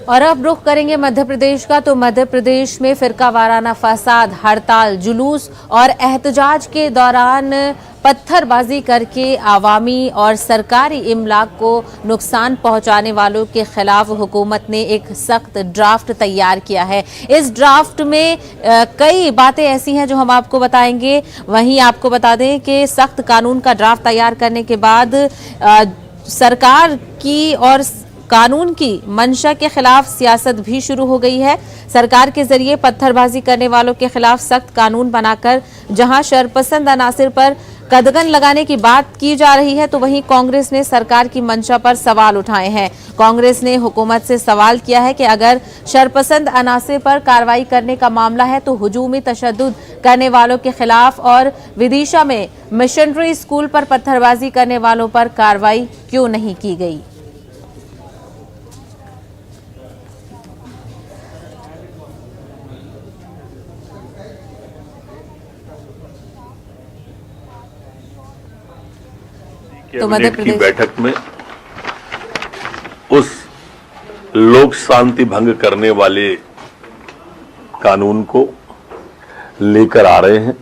और अब रुख करेंगे मध्य प्रदेश का। तो मध्य प्रदेश में फिरका वाराना फसाद, हड़ताल, जुलूस और एहतजाज के दौरान पत्थरबाजी करके आवामी और सरकारी इमलाक को नुकसान पहुंचाने वालों के खिलाफ हुकूमत ने एक सख्त ड्राफ्ट तैयार किया है। इस ड्राफ्ट में कई बातें ऐसी हैं जो हम आपको बताएंगे। वहीं आपको बता दें कि सख्त कानून का ड्राफ्ट तैयार करने के बाद सरकार की और कानून की मंशा के खिलाफ सियासत भी शुरू हो गई है। सरकार के जरिए पत्थरबाजी करने वालों के खिलाफ सख्त कानून बनाकर जहां शरपसंद अनासिर पर कदगन लगाने की बात की जा रही है, तो वहीं कांग्रेस ने सरकार की मंशा पर सवाल उठाए हैं। कांग्रेस ने हुकूमत से सवाल किया है कि अगर शरपसंद अनासिर पर कार्रवाई करने का मामला है तो हुजूमी तशद्दुद करने वालों के खिलाफ और विदिशा में मिशनरी स्कूल पर पत्थरबाजी करने वालों पर कार्रवाई क्यों नहीं की गई। तो मध्य प्रदेश की बैठक में उस लोक शांति भंग करने वाले कानून को लेकर आ रहे हैं,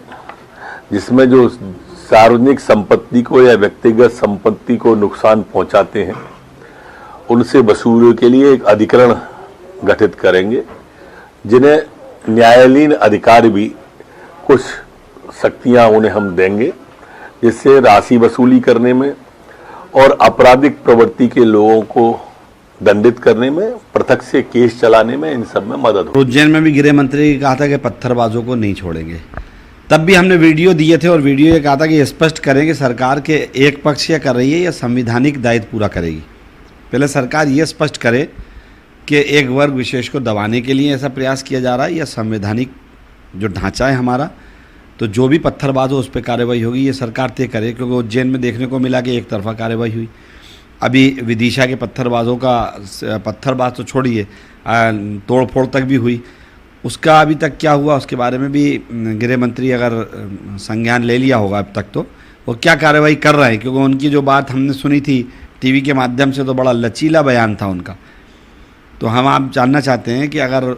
जिसमें जो सार्वजनिक संपत्ति को या व्यक्तिगत संपत्ति को नुकसान पहुंचाते हैं उनसे वसूली के लिए एक अधिकरण गठित करेंगे, जिन्हें न्यायालयीन अधिकार भी कुछ शक्तियां उन्हें हम देंगे, जिससे राशि वसूली करने में और आपराधिक प्रवृत्ति के लोगों को दंडित करने में, पृथक से केस चलाने में, इन सब में मदद हो। उज्जैन में भी गृह मंत्री ने कहा था कि पत्थरबाजों को नहीं छोड़ेंगे। तब भी हमने वीडियो दिए थे और वीडियो ये कहा था कि स्पष्ट करें कि सरकार के एक पक्ष या कर रही है या संवैधानिक दायित्व पूरा करेगी। पहले सरकार ये स्पष्ट करे कि एक वर्ग विशेष को दबाने के लिए ऐसा प्रयास किया जा रहा है या संवैधानिक जो ढांचा है हमारा, तो जो भी पत्थरबाज हो उस पर कार्रवाई होगी, ये सरकार तय करे। क्योंकि उज्जैन में देखने को मिला कि एक तरफा कार्रवाई हुई। अभी विदिशा के पत्थरबाज तो छोड़िए, तोड़ फोड़ तक भी हुई। उसका अभी तक क्या हुआ उसके बारे में भी गृह मंत्री अगर संज्ञान ले लिया होगा अब तक, तो वो क्या कार्रवाई कर रहे हैं। क्योंकि उनकी जो बात हमने सुनी थी टीवी के माध्यम से, तो बड़ा लचीला बयान था उनका। तो हम आप जानना चाहते हैं कि अगर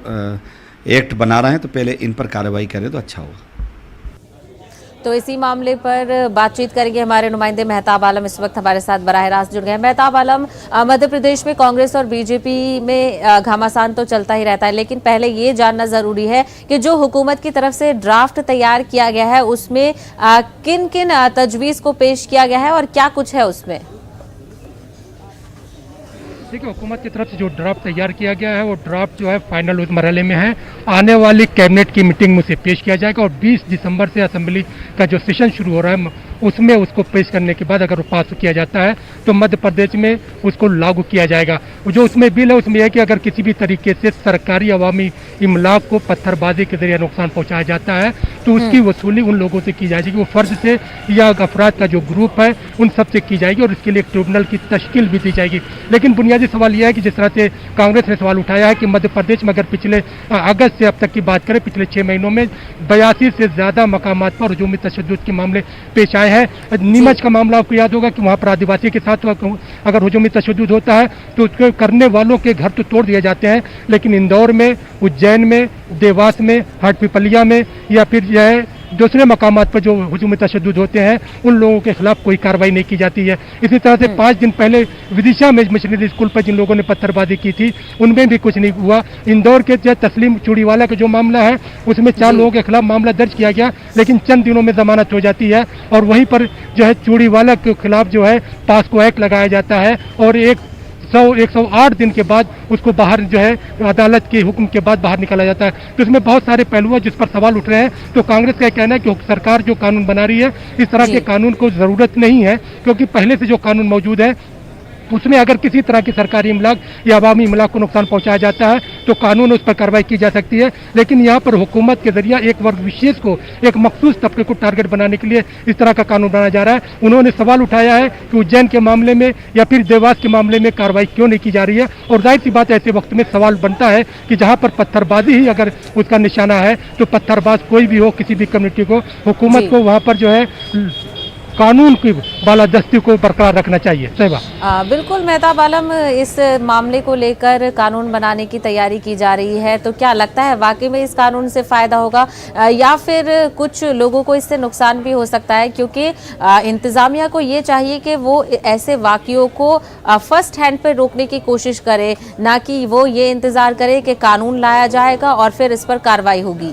एक्ट बना रहे हैं तो पहले इन पर कार्रवाई करें तो अच्छा होगा। तो इसी मामले पर बातचीत करेंगे हमारे नुमाइंदे मेहताब आलम इस वक्त हमारे साथ बराह रास्त जुड़ गए। मेहताब आलम, मध्य प्रदेश में कांग्रेस और बीजेपी में घमासान तो चलता ही रहता है, लेकिन पहले ये जानना जरूरी है कि जो हुकूमत की तरफ से ड्राफ्ट तैयार किया गया है उसमें किन किन तजवीज़ को पेश किया गया है और क्या कुछ है उसमें। देखिए, हुकूमत की तरफ से जो ड्राफ्ट तैयार किया गया है वो ड्राफ्ट जो है फाइनल उस मरहले में है। आने वाली कैबिनेट की मीटिंग में उसे पेश किया जाएगा और 20 दिसंबर से असेंबली का जो सेशन शुरू हो रहा है उसमें उसको पेश करने के बाद अगर वो पास किया जाता है तो मध्य प्रदेश में उसको लागू किया जाएगा। जो उसमें बिल है उसमें है कि अगर किसी भी तरीके से सरकारी अवामी इमलाक को पत्थरबाजी के जरिए नुकसान पहुंचाया जाता है तो उसकी वसूली उन लोगों से की जाएगी, वो फर्ज से या अफराद का जो ग्रुप है उन सब से की जाएगी और इसके लिए एक ट्रिब्यूनल की तश्कील भी दी जाएगी। लेकिन बुनियादी सवाल यह है कि जिस तरह से कांग्रेस ने सवाल उठाया है कि मध्य प्रदेश में अगर पिछले अगस्त से अब तक की बात करें, पिछले 6 महीनों में 82 से ज़्यादा मकामात पर हुजूमी तशद्दुद के मामले पेश आए हैं। नीमच का मामला आपको याद होगा कि वहाँ पर आदिवासी के साथ अगर हुजूमी तशद्दुद होता है तो उसके करने वालों के घर तो तोड़ दिए जाते हैं, लेकिन इंदौर में, उज्जैन में, देवास में, हाटपिपलिया में या फिर जो है दूसरे मकामात पर जो हुजूमी तशद्दुद होते हैं उन लोगों के खिलाफ कोई कार्रवाई नहीं की जाती है। इसी तरह से 5 दिन पहले विदिशा में मिशनरी स्कूल पर जिन लोगों ने पत्थरबाजी की थी उनमें भी कुछ नहीं हुआ। इंदौर के जो तस्लीम चूड़ीवाला का जो मामला है उसमें 4 लोगों के खिलाफ मामला दर्ज किया गया, लेकिन चंद दिनों में जमानत हो जाती है और वहीं पर जो है चूड़ीवाला के खिलाफ जो है पास्को एक्ट लगाया जाता है और 108 दिन के बाद उसको बाहर जो है अदालत के हुक्म के बाद बाहर निकाला जाता है। तो इसमें बहुत सारे पहलू हैं जिस पर सवाल उठ रहे हैं। तो कांग्रेस का कहना है कि सरकार जो कानून बना रही है इस तरह के कानून को जरूरत नहीं है, क्योंकि पहले से जो कानून मौजूद है उसमें अगर किसी तरह की सरकारी इमलाक या अवामी इमलाक को नुकसान पहुंचाया जाता है तो कानून उस पर कार्रवाई की जा सकती है। लेकिन यहाँ पर हुकूमत के जरिए एक वर्ग विशेष को, एक मखसूस तबके को टारगेट बनाने के लिए इस तरह का कानून बनाया जा रहा है। उन्होंने सवाल उठाया है कि उज्जैन के मामले में या फिर देवास के मामले में कार्रवाई क्यों नहीं की जा रही है। और जाहिर सी बात ऐसे वक्त में सवाल बनता है कि जहाँ पर पत्थरबाजी ही अगर उसका निशाना है तो पत्थरबाज कोई भी हो, किसी भी कम्युनिटी को, हुकूमत को वहाँ पर जो है कानून की बालादस्ती को बरकरार रखना चाहिए। सहबा बिल्कुल मेहताब आलम, इस मामले को लेकर कानून बनाने की तैयारी की जा रही है, तो क्या लगता है वाकई में इस कानून से फायदा होगा या फिर कुछ लोगों को इससे नुकसान भी हो सकता है? क्योंकि इंतजामिया को ये चाहिए कि वो ऐसे वाकयों को फर्स्ट हैंड पर रोकने की कोशिश करे, ना कि वो ये इंतजार करे कि कानून लाया जाएगा और फिर इस पर कार्रवाई होगी।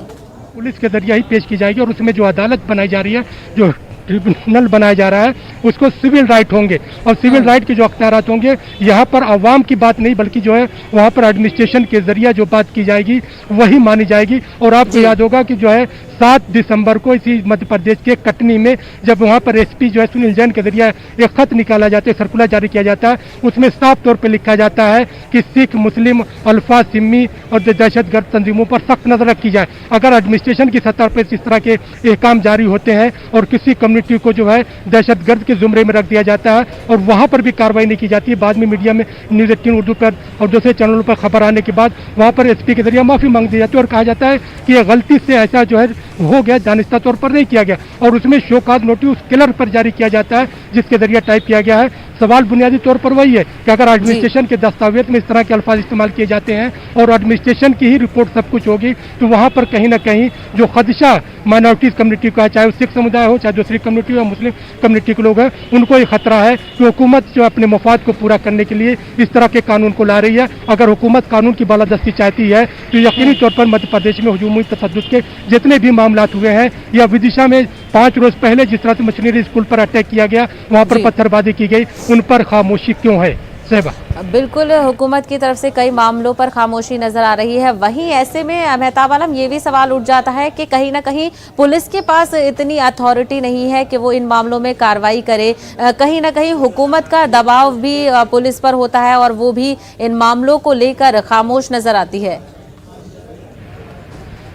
पुलिस के जरिए ही पेश की जाएगी और उसमें जो अदालत बनाई जा रही है, जो ट्रिब्यूनल बनाया जा रहा है, उसको सिविल राइट होंगे और सिविल राइट के जो अख्तियारात होंगे, यहाँ पर अवाम की बात नहीं बल्कि जो है वहाँ पर एडमिनिस्ट्रेशन के जरिए जो बात की जाएगी वही मानी जाएगी। और आपको याद होगा कि जो है 7 दिसंबर को इसी मध्य प्रदेश के कटनी में जब वहाँ पर एसपी जो है सुनील जैन के जरिए एक खत निकाला जाता है, सर्कुलर जारी किया जाता है, उसमें साफ तौर पर लिखा जाता है कि सिख, मुस्लिम, अल्फा, सिम्मी और दहशतगर्द तंजीमों पर सख्त नजर रखी जाए। अगर एडमिनिस्ट्रेशन की सतह पर इस तरह के एहकाम जारी होते हैं और किसी कम्युनिटी को जो है दहशतगर्द के जुमरे में रख दिया जाता है और वहाँ पर भी कार्रवाई नहीं की जाती है, बाद में मीडिया में न्यूज़ 18 उर्दू पर और दूसरे चैनलों पर खबर आने के बाद वहाँ पर एसपी के जरिए माफी मांग दी जाती है और कहा जाता है कि यह गलती से ऐसा जो है हो गया, दानिस्ता तौर पर नहीं किया गया, और उसमें शोकाज नोटिस उस किलर पर जारी किया जाता है जिसके जरिए टाइप किया गया है। सवाल बुनियादी तौर पर वही है कि अगर एडमिनिस्ट्रेशन के दस्तावेज में इस तरह के अल्फाज इस्तेमाल किए जाते हैं और एडमिनिस्ट्रेशन की ही रिपोर्ट सब कुछ होगी, तो वहाँ पर कहीं ना कहीं जो खदशा माइनॉरिटीज कम्युनिटी का, चाहे वो सिख समुदाय हो, चाहे दूसरी कम्युनिटी हो, मुस्लिम कम्युनिटी के लोग हैं, उनको ये खतरा है कि हुकूमत जो अपने मफाद को पूरा करने के लिए इस तरह के कानून को ला रही है। अगर हुकूमत कानून की बालादस्ती चाहती है तो यकीनी तौर पर मध्य प्रदेश में हुजूमी तशद्दुद के जितने भी मामला हुए हैं, या विदिशा में 5 रोज पहले जिस तरह से मशीनरी स्कूल पर अटैक किया गया, वहाँ पर पत्थरबाजी की गई, उन पर खामोशी क्यों है? सहबा बिल्कुल, हुकूमत की तरफ से कई मामलों पर खामोशी नजर आ रही है। वहीं ऐसे में मेहताब आलम, ये भी सवाल उठ जाता है कि कहीं ना कहीं पुलिस के पास इतनी अथॉरिटी नहीं है कि वो इन मामलों में कार्रवाई करे। कहीं ना कहीं हुकूमत का दबाव भी पुलिस पर होता है और वो भी इन मामलों को लेकर खामोश नजर आती है।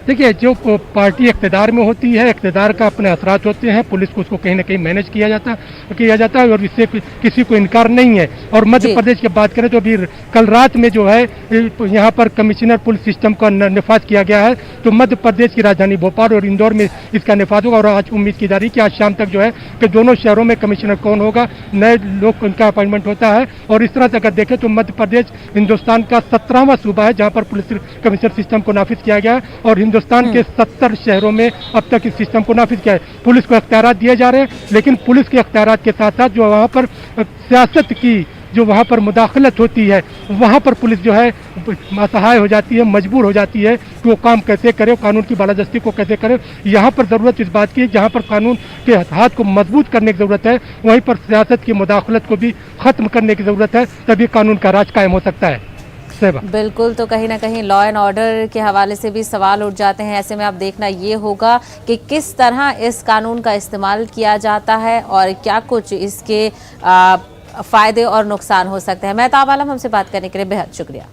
देखिए, जो पार्टी इक़्तिदार में होती है, इक़्तिदार का अपने असरात होते हैं, पुलिस को उसको कहीं ना कहीं मैनेज किया जाता है और इससे किसी को इनकार नहीं है। और मध्य प्रदेश की बात करें तो अभी कल रात में जो है यहाँ पर कमिश्नर पुलिस सिस्टम का नफाज किया गया है, तो मध्य प्रदेश की राजधानी भोपाल और इंदौर में इसका नफाज होगा। और आज उम्मीद की जा रही है कि आज शाम तक जो है कि दोनों शहरों में कमिश्नर कौन होगा, नए लोग उनका अपॉइंटमेंट होता है। और इस तरह से अगर देखें तो मध्य प्रदेश हिंदुस्तान का 17वां सूबा है जहाँ पर पुलिस कमिश्नर सिस्टम को नाफिज किया गया है और हिंदुस्तान के 70 शहरों में अब तक इस सिस्टम को नाफिज किया है। पुलिस को अख्तियारात दिए जा रहे हैं, लेकिन पुलिस के अख्तियारात के साथ साथ जो वहाँ पर सियासत की जो वहाँ पर मुदाखलत होती है, वहाँ पर पुलिस जो है असहाय हो जाती है, मजबूर हो जाती है कि वो काम कैसे करे, कानून की बालादस्ती को कैसे करे। यहाँ पर ज़रूरत इस बात की है, जहाँ पर कानून के हाथ को मजबूत करने की ज़रूरत है, वहीं पर सियासत की मुदाखलत को भी ख़त्म करने की ज़रूरत है, तभी कानून का राज कायम हो सकता है। बिल्कुल, तो कहीं ना कहीं लॉ एंड ऑर्डर के हवाले से भी सवाल उठ जाते हैं। ऐसे में आप देखना ये होगा कि किस तरह इस कानून का इस्तेमाल किया जाता है और क्या कुछ इसके फायदे और नुकसान हो सकते हैं। मेहताब आलम, हमसे बात करने के लिए बेहद शुक्रिया।